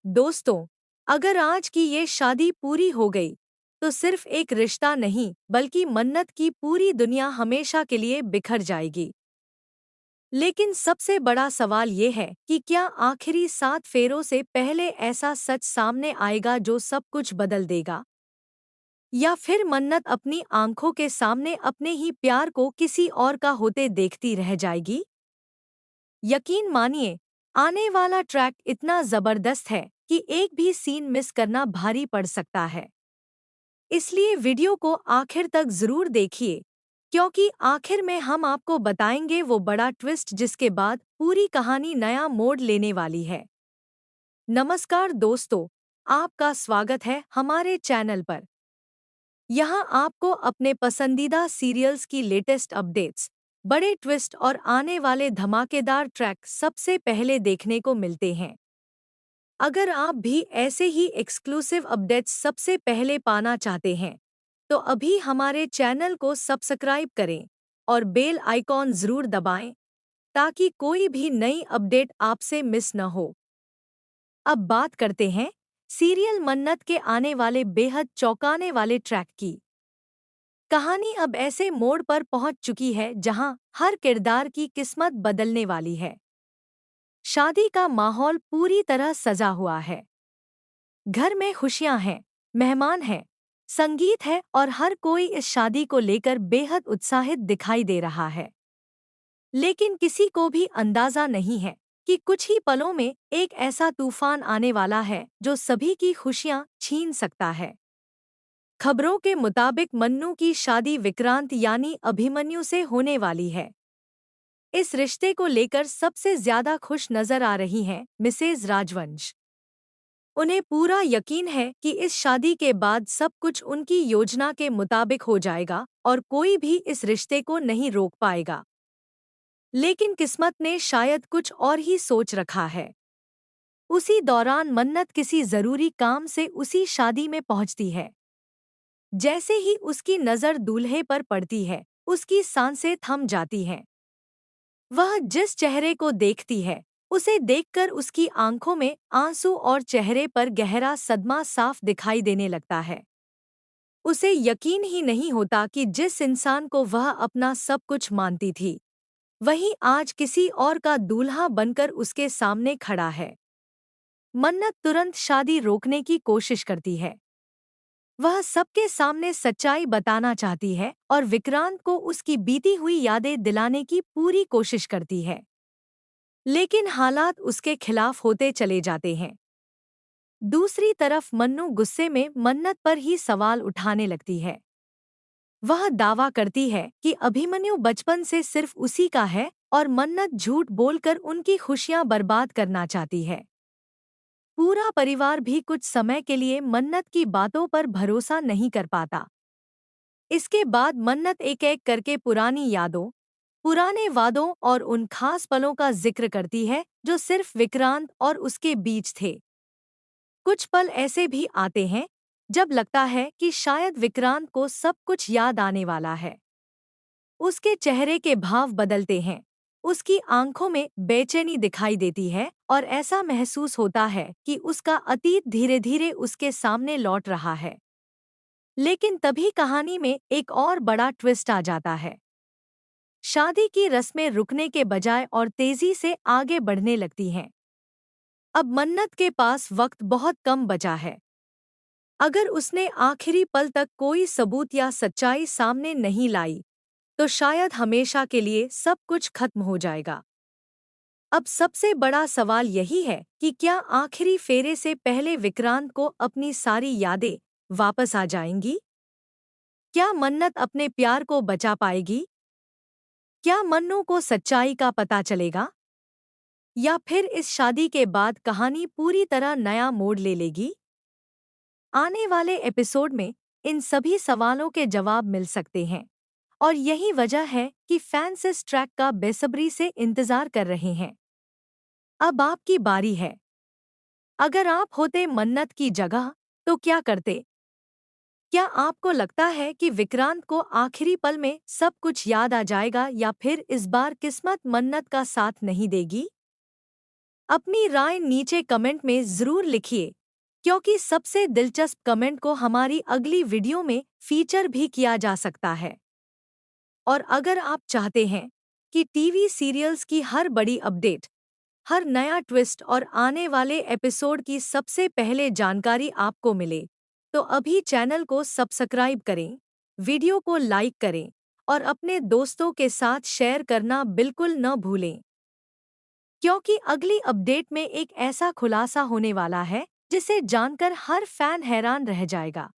दोस्तों, अगर आज की ये शादी पूरी हो गई, तो सिर्फ एक रिश्ता नहीं, बल्कि मन्नत की पूरी दुनिया हमेशा के लिए बिखर जाएगी। लेकिन सबसे बड़ा सवाल ये है कि क्या आखिरी 7 फेरों से पहले ऐसा सच सामने आएगा जो सब कुछ बदल देगा? या फिर मन्नत अपनी आंखों के सामने अपने ही प्यार को किसी और का होते देखती रह जाएगी? यकीन मानिए, आने वाला ट्रैक इतना जबरदस्त है कि एक भी सीन मिस करना भारी पड़ सकता है। इसलिए वीडियो को आखिर तक जरूर देखिए, क्योंकि आखिर में हम आपको बताएंगे वो बड़ा ट्विस्ट जिसके बाद पूरी कहानी नया मोड़ लेने वाली है। नमस्कार दोस्तों, आपका स्वागत है हमारे चैनल पर। यहाँ आपको अपने पसंदीदा सीरियल्स की लेटेस्ट अपडेट्स, बड़े ट्विस्ट और आने वाले धमाकेदार ट्रैक सबसे पहले देखने को मिलते हैं। अगर आप भी ऐसे ही एक्सक्लूसिव अपडेट्स सबसे पहले पाना चाहते हैं, तो अभी हमारे चैनल को सब्सक्राइब करें और बेल आइकॉन जरूर दबाएं, ताकि कोई भी नई अपडेट आपसे मिस न हो। अब बात करते हैं सीरियल मन्नत के आने वाले बेहद चौंकाने वाले ट्रैक की। कहानी अब ऐसे मोड़ पर पहुंच चुकी है जहां हर किरदार की किस्मत बदलने वाली है। शादी का माहौल पूरी तरह सजा हुआ है। घर में खुशियां हैं, मेहमान हैं, संगीत है और हर कोई इस शादी को लेकर बेहद उत्साहित दिखाई दे रहा है। लेकिन किसी को भी अंदाजा नहीं है कि कुछ ही पलों में एक ऐसा तूफान आने वाला है जो सभी की खुशियां छीन सकता है। खबरों के मुताबिक मन्नू की शादी विक्रांत यानी अभिमन्यु से होने वाली है। इस रिश्ते को लेकर सबसे ज्यादा खुश नजर आ रही हैं मिसेज राजवंश। उन्हें पूरा यकीन है कि इस शादी के बाद सब कुछ उनकी योजना के मुताबिक हो जाएगा और कोई भी इस रिश्ते को नहीं रोक पाएगा। लेकिन किस्मत ने शायद कुछ और ही सोच रखा है। उसी दौरान मन्नत किसी जरूरी काम से उसी शादी में पहुंचती है। जैसे ही उसकी नज़र दूल्हे पर पड़ती है, उसकी सांसें थम जाती हैं। वह जिस चेहरे को देखती है, उसे देखकर उसकी आंखों में आंसू और चेहरे पर गहरा सदमा साफ दिखाई देने लगता है। उसे यकीन ही नहीं होता कि जिस इंसान को वह अपना सब कुछ मानती थी, वही आज किसी और का दूल्हा बनकर उसके सामने खड़ा है। मन्नत तुरंत शादी रोकने की कोशिश करती है। वह सबके सामने सच्चाई बताना चाहती है और विक्रांत को उसकी बीती हुई यादें दिलाने की पूरी कोशिश करती है। लेकिन हालात उसके खिलाफ होते चले जाते हैं। दूसरी तरफ मन्नू गुस्से में मन्नत पर ही सवाल उठाने लगती है। वह दावा करती है कि अभिमन्यु बचपन से सिर्फ उसी का है और मन्नत झूठ बोलकर उनकी खुशियां बर्बाद करना चाहती है। पूरा परिवार भी कुछ समय के लिए मन्नत की बातों पर भरोसा नहीं कर पाता। इसके बाद मन्नत एक एक करके पुरानी यादों, पुराने वादों और उन खास पलों का जिक्र करती है जो सिर्फ विक्रांत और उसके बीच थे। कुछ पल ऐसे भी आते हैं जब लगता है कि शायद विक्रांत को सब कुछ याद आने वाला है। उसके चेहरे के भाव बदलते हैं, उसकी आंखों में बेचैनी दिखाई देती है और ऐसा महसूस होता है कि उसका अतीत धीरे धीरे उसके सामने लौट रहा है। लेकिन तभी कहानी में एक और बड़ा ट्विस्ट आ जाता है। शादी की रस्में रुकने के बजाय और तेजी से आगे बढ़ने लगती हैं। अब मन्नत के पास वक्त बहुत कम बचा है। अगर उसने आखिरी पल तक कोई सबूत या सच्चाई सामने नहीं लाई, तो शायद हमेशा के लिए सब कुछ खत्म हो जाएगा। अब सबसे बड़ा सवाल यही है कि क्या आखिरी फेरे से पहले विक्रांत को अपनी सारी यादें वापस आ जाएंगी? क्या मन्नत अपने प्यार को बचा पाएगी? क्या मन्नू को सच्चाई का पता चलेगा? या फिर इस शादी के बाद कहानी पूरी तरह नया मोड़ ले लेगी? आने वाले एपिसोड में इन सभी सवालों के जवाब मिल सकते हैं और यही वजह है कि फैंस इस ट्रैक का बेसब्री से इंतजार कर रहे हैं। अब आपकी बारी है। अगर आप होते मन्नत की जगह, तो क्या करते? क्या आपको लगता है कि विक्रांत को आखिरी पल में सब कुछ याद आ जाएगा या फिर इस बार किस्मत मन्नत का साथ नहीं देगी? अपनी राय नीचे कमेंट में ज़रूर लिखिए, क्योंकि सबसे दिलचस्प कमेंट को हमारी अगली वीडियो में फीचर भी किया जा सकता है। और अगर आप चाहते हैं कि टीवी सीरियल्स की हर बड़ी अपडेट, हर नया ट्विस्ट और आने वाले एपिसोड की सबसे पहले जानकारी आपको मिले, तो अभी चैनल को सब्सक्राइब करें, वीडियो को लाइक करें और अपने दोस्तों के साथ शेयर करना बिल्कुल न भूलें, क्योंकि अगली अपडेट में एक ऐसा खुलासा होने वाला है जिसे जानकर हर फैन हैरान रह जाएगा।